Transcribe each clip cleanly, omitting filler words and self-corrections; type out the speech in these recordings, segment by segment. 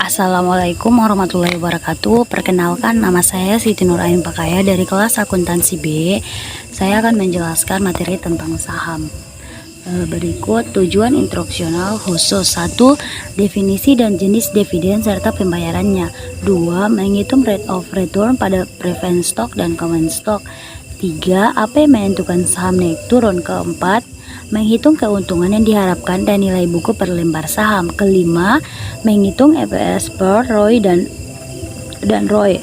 Assalamualaikum warahmatullahi wabarakatuh. Perkenalkan, nama saya Siti Nurain Pakaya dari kelas akuntansi B. Saya akan menjelaskan materi tentang saham. Berikut tujuan instruksional khusus. 1. Definisi dan jenis dividen serta pembayarannya. 2. Menghitung rate of return pada preferred stock dan common stock. 3. Apa yang menentukan saham naik turun. Keempat, menghitung keuntungan yang diharapkan dan nilai buku per lembar saham. Kelima, menghitung EPS per ROI dan ROI.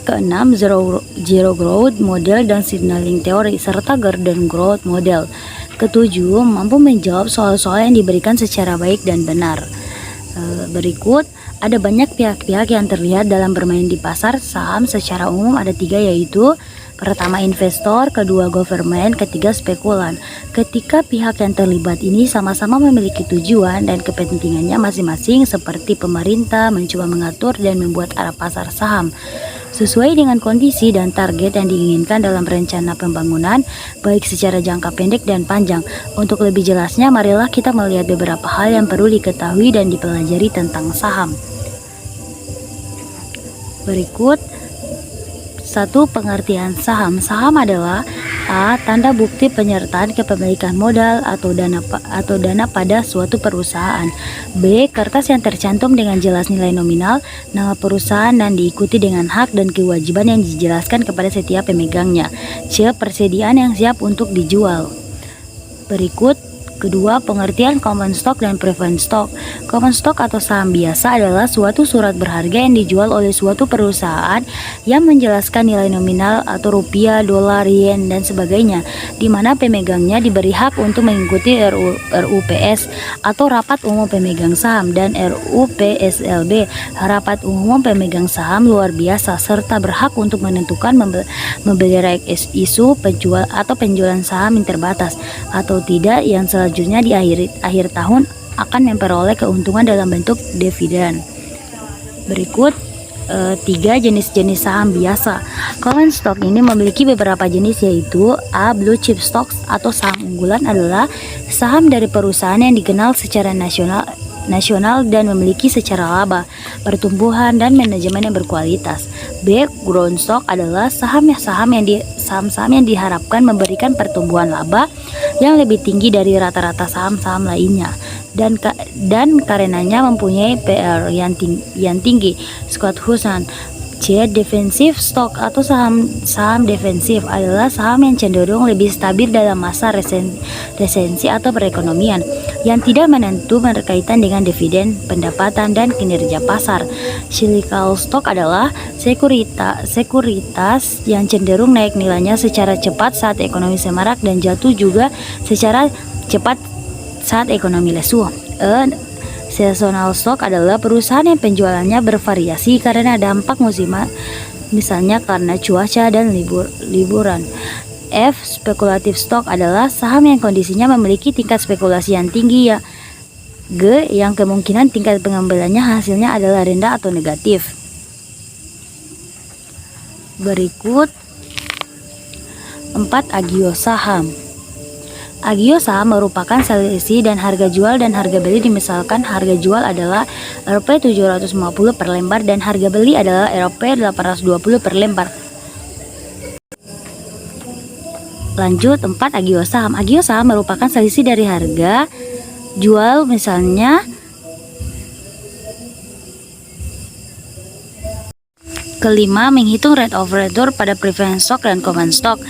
Keenam, zero growth model dan signaling teori serta garden growth model. Ketujuh, mampu menjawab soal-soal yang diberikan secara baik dan benar. Berikut ada banyak pihak-pihak yang terlihat dalam bermain di pasar saham. Secara umum ada 3, yaitu pertama investor, kedua government, ketiga spekulan. Ketika pihak yang terlibat ini sama-sama memiliki tujuan dan kepentingannya masing-masing, seperti pemerintah mencoba mengatur dan membuat arah pasar saham sesuai dengan kondisi dan target yang diinginkan dalam rencana pembangunan, baik secara jangka pendek dan panjang. Untuk lebih jelasnya, marilah kita melihat beberapa hal yang perlu diketahui dan dipelajari tentang saham. Berikut 1. Pengertian saham. Saham adalah A. Tanda bukti penyertaan kepemilikan modal atau dana pada suatu perusahaan. B. Kertas yang tercantum dengan jelas nilai nominal, nama perusahaan, dan diikuti dengan hak dan kewajiban yang dijelaskan kepada setiap pemegangnya. C. Persediaan yang siap untuk dijual. Berikut kedua, pengertian common stock dan preferred stock. Common stock atau saham biasa adalah suatu surat berharga yang dijual oleh suatu perusahaan yang menjelaskan nilai nominal atau rupiah, dolar, yen, dan sebagainya, di mana pemegangnya diberi hak untuk mengikuti RUPS atau Rapat Umum Pemegang Saham, dan RUPSLB, Rapat Umum Pemegang Saham Luar Biasa, serta berhak untuk menentukan membeli right issue, penjualan saham yang terbatas atau tidak, yang selanjutnya di akhir tahun akan memperoleh keuntungan dalam bentuk dividen. Berikut 3 jenis-jenis saham biasa. Common stock ini memiliki beberapa jenis, yaitu A. Blue chip stocks atau saham unggulan adalah saham dari perusahaan yang dikenal secara nasional dan memiliki secara laba, pertumbuhan, dan manajemen yang berkualitas. B. Growth stock adalah saham yang diharapkan memberikan pertumbuhan laba yang lebih tinggi dari rata-rata saham-saham lainnya dan karenanya mempunyai PR yang tinggi. Scott Hudson. C. Defensive stock atau saham defensif adalah saham yang cenderung lebih stabil dalam masa resesi atau perekonomian, yang tidak menentu berkaitan dengan dividen, pendapatan, dan kinerja pasar. Cyclical stock adalah sekuritas yang cenderung naik nilainya secara cepat saat ekonomi semarak dan jatuh juga secara cepat saat ekonomi lesu. Seasonal stock adalah perusahaan yang penjualannya bervariasi karena dampak musiman, misalnya karena cuaca dan liburan. F. Speculative stock adalah saham yang kondisinya memiliki tingkat spekulasi yang tinggi, ya. G. Yang kemungkinan tingkat pengambilannya hasilnya adalah rendah atau negatif. Berikut 4. Agio saham. Agio saham merupakan selisih dan harga jual dan harga beli. Misalkan harga jual adalah Rp 750 per lembar dan harga beli adalah Rp 820 per lembar. Lanjut 4. Agio saham. Agio saham merupakan selisih dari harga jual, misalnya kelima, menghitung rate of return pada preferred stock dan common stock.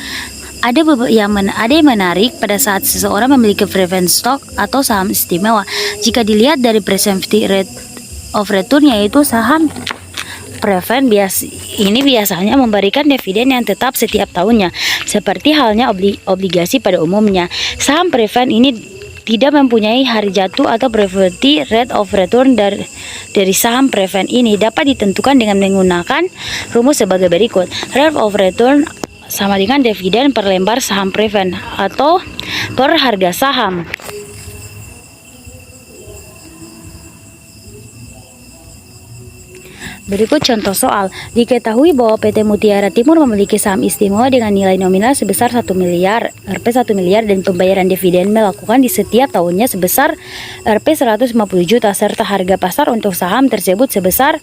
Ada yang menarik pada saat seseorang memiliki preferred stock atau saham istimewa. Jika dilihat dari percentage rate of return, yaitu saham preferred ini biasanya memberikan dividen yang tetap setiap tahunnya, seperti halnya obligasi pada umumnya. Saham preferred ini tidak mempunyai hari jatuh atau preferred rate of return dari saham preferred ini dapat ditentukan dengan menggunakan rumus sebagai berikut. Rate of return sama dengan dividen per lembar saham preferred atau per harga saham. Berikut contoh soal. Diketahui bahwa PT Mutiara Timur memiliki saham istimewa dengan nilai nominal sebesar 1 miliar, Rp 1 miliar dan pembayaran dividen melakukan di setiap tahunnya sebesar Rp 150 juta serta harga pasar untuk saham tersebut sebesar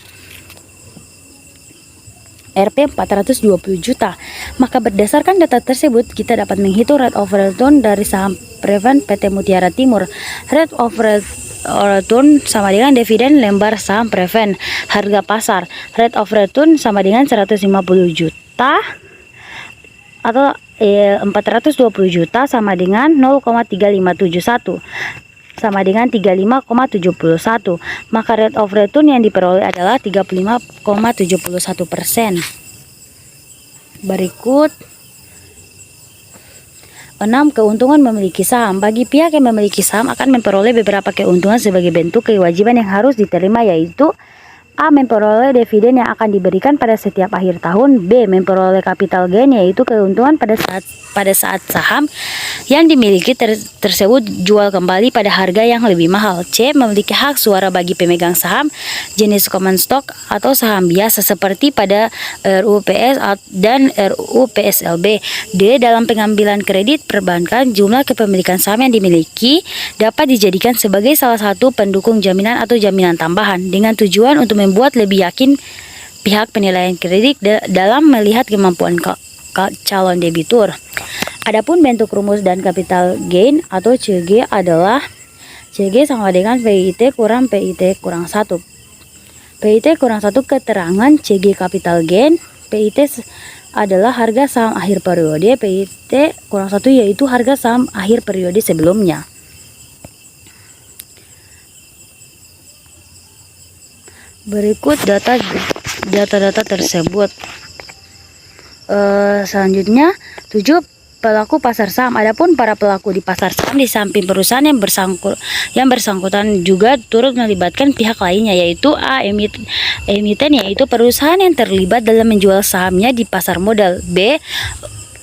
Rp 420 juta. Maka berdasarkan data tersebut kita dapat menghitung rate of return dari saham Preven PT Mutiara Timur. Rate of return sama dengan dividen lembar saham Preven. Harga pasar rate of return sama dengan 150 juta atau 420 juta sama dengan 0,3571 sama dengan 35,71. Maka rate of return yang diperoleh adalah 35,71%. Berikut 6. Keuntungan memiliki saham. Bagi pihak yang memiliki saham akan memperoleh beberapa keuntungan sebagai bentuk kewajiban yang harus diterima, yaitu A. Memperoleh dividen yang akan diberikan pada setiap akhir tahun. B. Memperoleh capital gain, yaitu keuntungan pada saat saham yang dimiliki tersebut jual kembali pada harga yang lebih mahal. C. Memiliki hak suara bagi pemegang saham jenis common stock atau saham biasa seperti pada RUPS dan RUPSLB. D. Dalam pengambilan kredit perbankan, jumlah kepemilikan saham yang dimiliki dapat dijadikan sebagai salah satu pendukung jaminan atau jaminan tambahan dengan tujuan untuk membuat lebih yakin pihak penilaian kredit dalam melihat kemampuan calon debitur. Adapun bentuk rumus dan capital gain atau CG adalah CG sama dengan PIT kurang PIT kurang 1. PIT kurang 1 keterangan CG capital gain. PIT adalah harga saham akhir periode. PIT kurang 1 yaitu harga saham akhir periode sebelumnya. Berikut data-data tersebut. Selanjutnya 7. Pelaku pasar saham. Adapun para pelaku di pasar saham di samping perusahaan yang bersangkutan juga turut melibatkan pihak lainnya, yaitu A. Emiten, yaitu perusahaan yang terlibat dalam menjual sahamnya di pasar modal. B.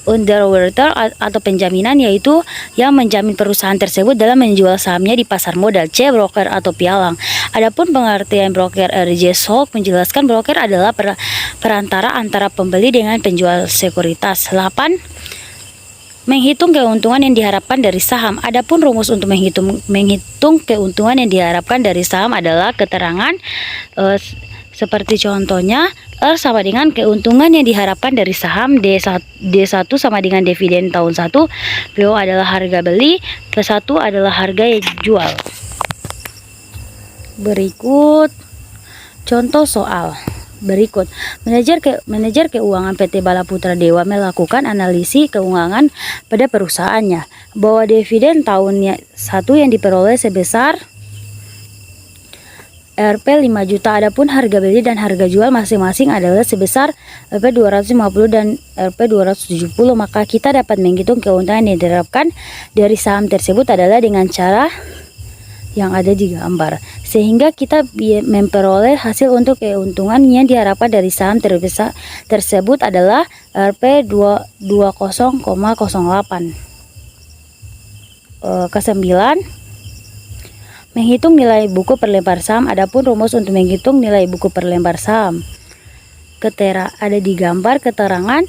Underwriter atau penjaminan, yaitu yang menjamin perusahaan tersebut dalam menjual sahamnya di pasar modal. C. Broker atau pialang. Adapun pengertian broker, R.J. Solk menjelaskan broker adalah perantara antara pembeli dengan penjual sekuritas. 8. Menghitung keuntungan yang diharapkan dari saham. Adapun rumus untuk menghitung keuntungan yang diharapkan dari saham adalah keterangan seperti contohnya R sama dengan keuntungan yang diharapkan dari saham, D1 sama dengan dividen tahun 1, PO adalah harga beli, P1 adalah harga jual. Berikut contoh soal. Berikut, manajer keuangan PT Bala Putra Dewa melakukan analisis keuangan pada perusahaannya bahwa dividen tahun 1 yang diperoleh sebesar Rp 5 juta. Adapun harga beli dan harga jual masing-masing adalah sebesar Rp 250 dan Rp 270. Maka kita dapat menghitung keuntungan yang diharapkan dari saham tersebut adalah dengan cara yang ada di gambar, sehingga kita memperoleh hasil untuk keuntungan yang diharapkan dari saham tersebut adalah Rp 20,08. Ke-9, menghitung nilai buku per lembar saham. Adapun rumus untuk menghitung nilai buku per lembar saham ada di gambar keterangan.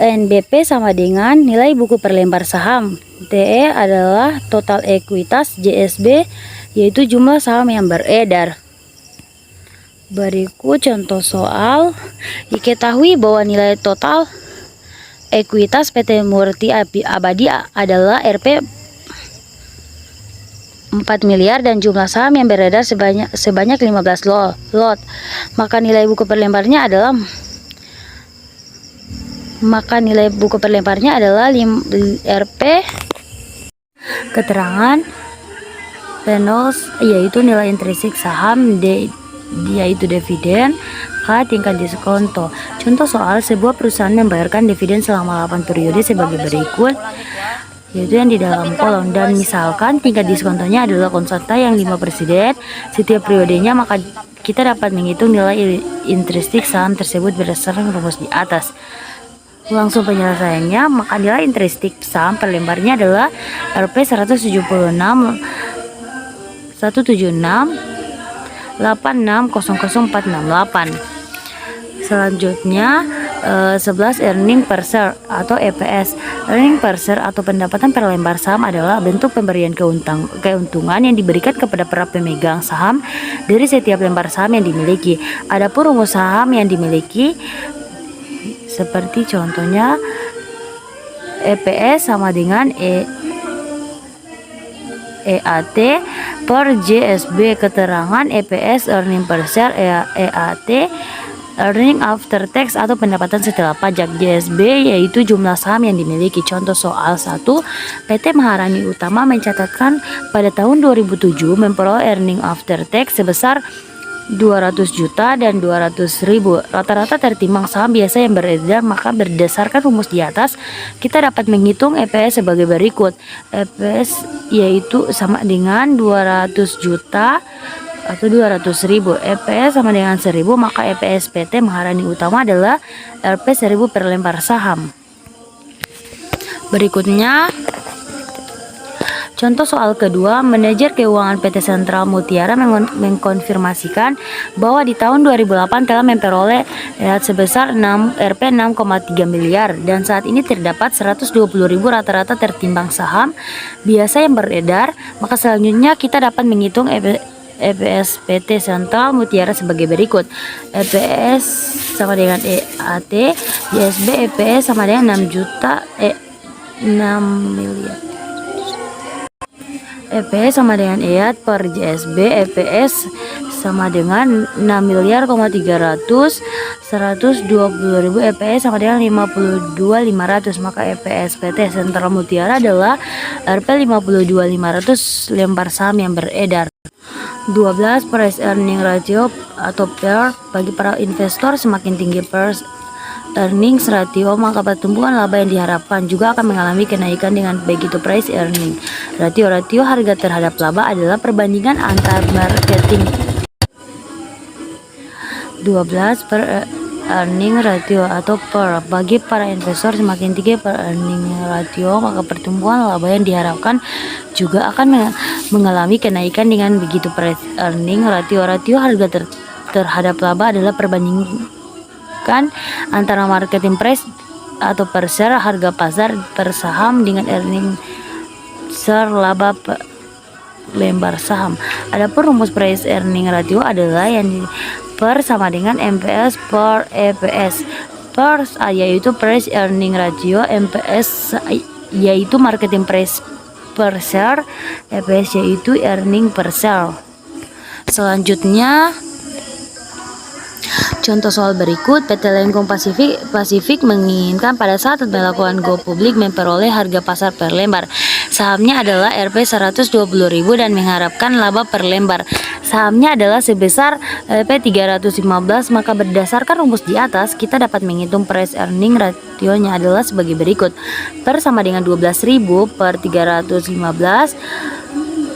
NBP sama dengan nilai buku per lembar saham. TE adalah total ekuitas. JSB yaitu jumlah saham yang beredar. Berikut contoh soal. Diketahui bahwa nilai total ekuitas PT Murti Abadi adalah Rp 4 miliar dan jumlah saham yang beredar sebanyak 15 lot. Maka nilai buku per lembarnya adalah Rp keterangan Reynolds yaitu nilai intrinsik saham, D yaitu dividen, K tingkat diskonto. Contoh soal, sebuah perusahaan membayarkan dividen selama 8 periode sebagai berikut, yaitu yang di dalam kolom, dan misalkan tingkat diskontonya adalah konstanta yang 5% setiap periodenya, maka kita dapat menghitung nilai intrinsik saham tersebut berdasarkan rumus di atas. Langsung penyelesaiannya, maka nilai intrinsik saham per lembarnya adalah Rp 176 860048. Selanjutnya 11 earning per share atau EPS. Earning per share atau pendapatan per lembar saham adalah bentuk pemberian keuntungan yang diberikan kepada para pemegang saham dari setiap lembar saham yang dimiliki. Adapun rumus saham yang dimiliki seperti contohnya EPS sama dengan EAT per JSB. Keterangan EPS earning per share, EAT earning after tax atau pendapatan setelah pajak, JSB yaitu jumlah saham yang dimiliki. Contoh soal 1, PT Maharani Utama mencatatkan pada tahun 2007 memperoleh earning after tax sebesar 200 juta dan 200.000 rata-rata tertimbang saham biasa yang beredar. Maka berdasarkan rumus di atas kita dapat menghitung EPS sebagai berikut. EPS yaitu sama dengan 200 juta atau 200.000. EPS sama dengan 1000, maka EPS PT Maharani Utama adalah Rp 1000 per lembar saham. Berikutnya contoh soal kedua, manajer keuangan PT Sentral Mutiara mengkonfirmasikan bahwa di tahun 2008 telah memperoleh sebesar Rp 6,3 miliar dan saat ini terdapat 120.000 rata-rata tertimbang saham biasa yang beredar. Maka selanjutnya kita dapat menghitung EPS PT Sentral Mutiara sebagai berikut. EPS sama dengan EAT, JSB EPS sama dengan 6 miliar. EPS sama dengan EAT per JSB, EPS sama dengan 6 miliar, 300, 120.000, EPS sama dengan 52.500. Maka EPS PT Sentral Mutiara adalah Rp 52.500 lembar saham yang beredar. 12 price earning ratio atau PER. Bagi para investor, semakin tinggi price earnings ratio maka pertumbuhan laba yang diharapkan juga akan mengalami kenaikan dengan begitu price earning ratio. Ratio harga terhadap laba adalah perbandingan antar marketing. 12 per earning ratio atau PER. Bagi para investor, semakin tinggi per earning ratio maka pertumbuhan laba yang diharapkan juga akan mengalami kenaikan dengan begitu price earning ratio. Ratio harga terhadap laba adalah perbandingan antara marketing price atau per share harga pasar per saham dengan earning share laba per lembar saham. Adapun rumus price earning ratio adalah yang PER sama dengan MPS per EPS. PER yaitu price earning ratio, MPS yaitu marketing price per share, EPS yaitu earning per share. Selanjutnya contoh soal berikut, PT Lengkong Pasifik menginginkan pada saat melakukan go publik memperoleh harga pasar per lembar sahamnya adalah Rp 120.000 dan mengharapkan laba per lembar sahamnya adalah sebesar Rp 315. Maka berdasarkan rumus di atas kita dapat menghitung price earning ratio-nya adalah sebagai berikut. PER sama dengan 12.000 per 315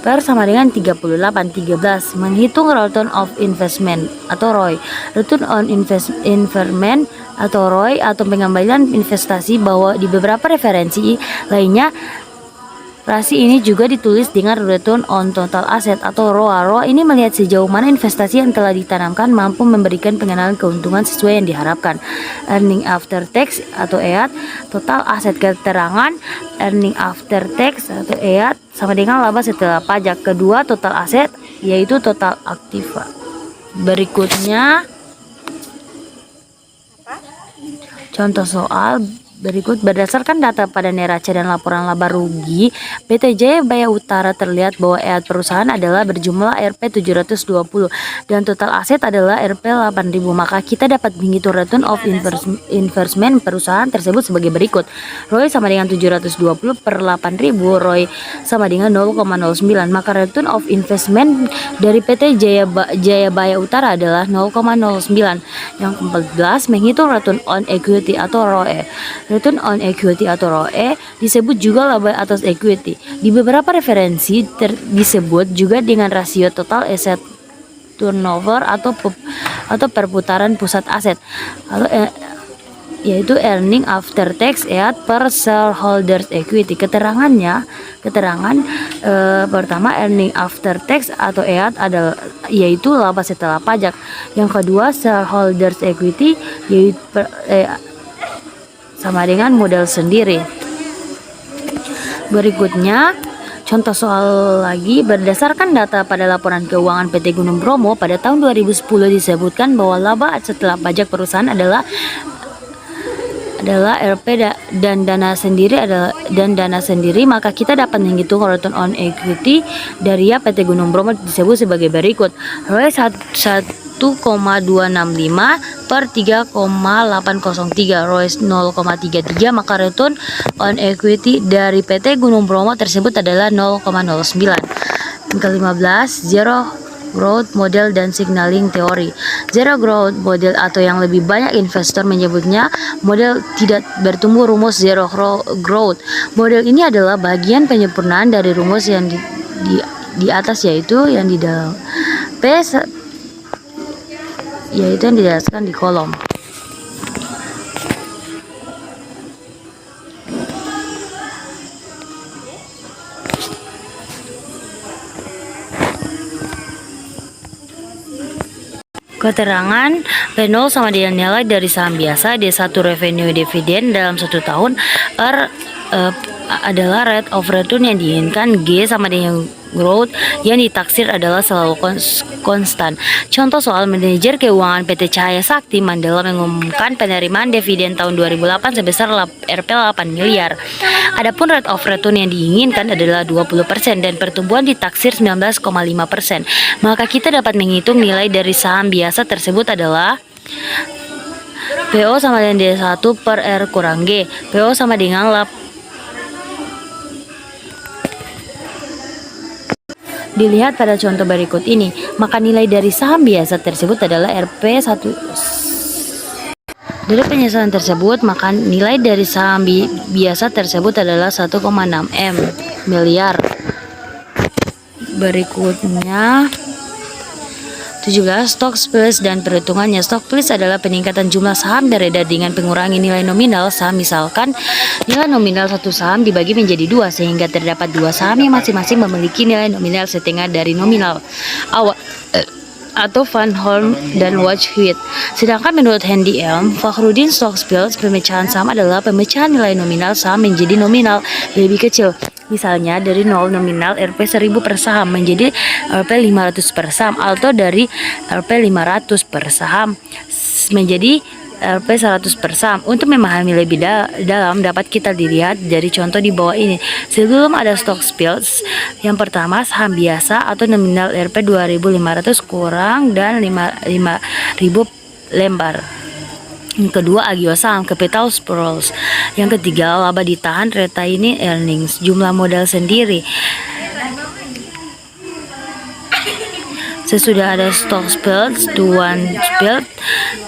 PER sama dengan 13. Menghitung return of investment atau ROI. Return on investment atau ROI atau pengembalian investasi bahwa di beberapa referensi lainnya rasi ini juga ditulis dengan return on total asset atau ROA. ROA ini melihat sejauh mana investasi yang telah ditanamkan mampu memberikan pengenalan keuntungan sesuai yang diharapkan. Earning after tax atau EAT, total aset. Keterangan earning after tax atau EAT sama dengan laba setelah pajak. Kedua, total aset yaitu total aktiva. Berikutnya contoh soal berikut, berdasarkan data pada neraca dan laporan laba rugi PT Jayabaya Utara terlihat bahwa EAT perusahaan adalah berjumlah Rp 720 dan total aset adalah Rp 8.000. Maka kita dapat menghitung return of investment perusahaan tersebut sebagai berikut. ROI sama dengan 720 per 8.000, ROI sama dengan 0,09. Maka return of investment dari PT Jayabaya Utara adalah 0,09. Yang ke-14, menghitung return on equity atau ROE. Return on equity atau ROE disebut juga laba atas equity. Di beberapa referensi disebut juga dengan rasio total asset turnover atau perputaran pusat aset yaitu earning after tax EAT per shareholders equity. Keterangan pertama, earning after tax atau EAT adalah yaitu laba setelah pajak. Yang kedua, shareholders equity yaitu sama dengan modal sendiri. Berikutnya contoh soal lagi. Berdasarkan data pada laporan keuangan PT Gunung Bromo pada tahun 2010 disebutkan bahwa laba setelah pajak perusahaan adalah RP dan dana sendiri, maka kita dapat menghitung return on equity dari PT Gunung Bromo disebut sebagai berikut. ROE 1,265 per 3,803, ROE 0,33, maka return on equity dari PT Gunung Bromo tersebut adalah 0,09. Yang ke-15, zero growth model dan signaling teori. Zero growth model atau yang lebih banyak investor menyebutnya model tidak bertumbuh rumus zero growth. Model ini adalah bagian penyempurnaan dari rumus yang di atas, yaitu yang di dalam P, yaitu yang dijelaskan di kolom. Keterangan P0 sama dengan nilai dari saham biasa, D1 revenue dividen dalam 1 tahun, R adalah rate of return yang diinginkan, G sama dengan growth yang ditaksir adalah selalu konstan. Contoh soal manajer keuangan PT Cahaya Sakti Mandala mengumumkan penerimaan dividen tahun 2008 sebesar Rp 8 miliar. Adapun rate of return yang diinginkan adalah 20% dan pertumbuhan ditaksir 19,5%. Maka kita dapat menghitung nilai dari saham biasa tersebut adalah PO sama dengan D1 per R kurang G. PO sama dengan dilihat pada contoh berikut ini, maka nilai dari saham biasa tersebut adalah Rp1. Dari penyesalan tersebut, maka nilai dari saham biasa tersebut adalah 1,6 miliar. Berikutnya 17. Stock split dan perhitungannya. Stock split adalah peningkatan jumlah saham beredar dengan pengurangi nilai nominal saham. Misalkan nilai nominal satu saham dibagi menjadi 2 sehingga terdapat 2 saham yang masing-masing memiliki nilai nominal setengah dari nominal awal atau Van Horn dan Wachwit. Sedangkan menurut Handy Elm, Fakhrudin, stock split pemecahan saham adalah pemecahan nilai nominal saham menjadi nominal lebih kecil. Misalnya dari 0 nominal Rp1000 per saham menjadi Rp500 per saham, atau dari Rp500 per saham menjadi Rp100 per saham. Untuk memahami lebih dalam dapat kita dilihat dari contoh di bawah ini. Sebelum ada stock splits, yang pertama saham biasa atau nominal Rp2.500 kurang dan 5.000 lembar. Yang kedua, agio saham, capital spools. Yang ketiga, laba ditahan, retained earnings, jumlah modal sendiri. Sesudah ada stock split, one split.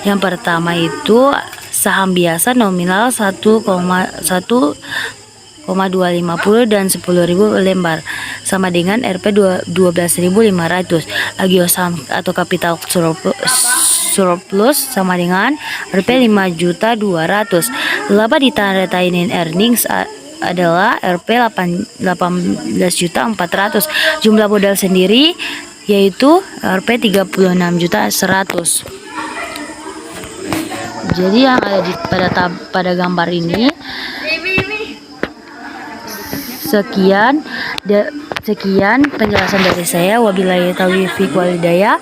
Yang pertama itu saham biasa nominal 1,250 dan 10.000 lembar sama dengan Rp 12.500. Agio saham atau capital surplus sama dengan Rp 5.200.000. Laba ditahan retained earnings adalah Rp 18.400.000. Jumlah modal sendiri yaitu Rp 36.100.000. Jadi yang ada pada gambar ini, sekian penjelasan dari saya. Wabillahi taufiq wal hidayah.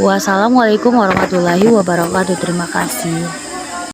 Wassalamualaikum warahmatullahi wabarakatuh. Terima kasih.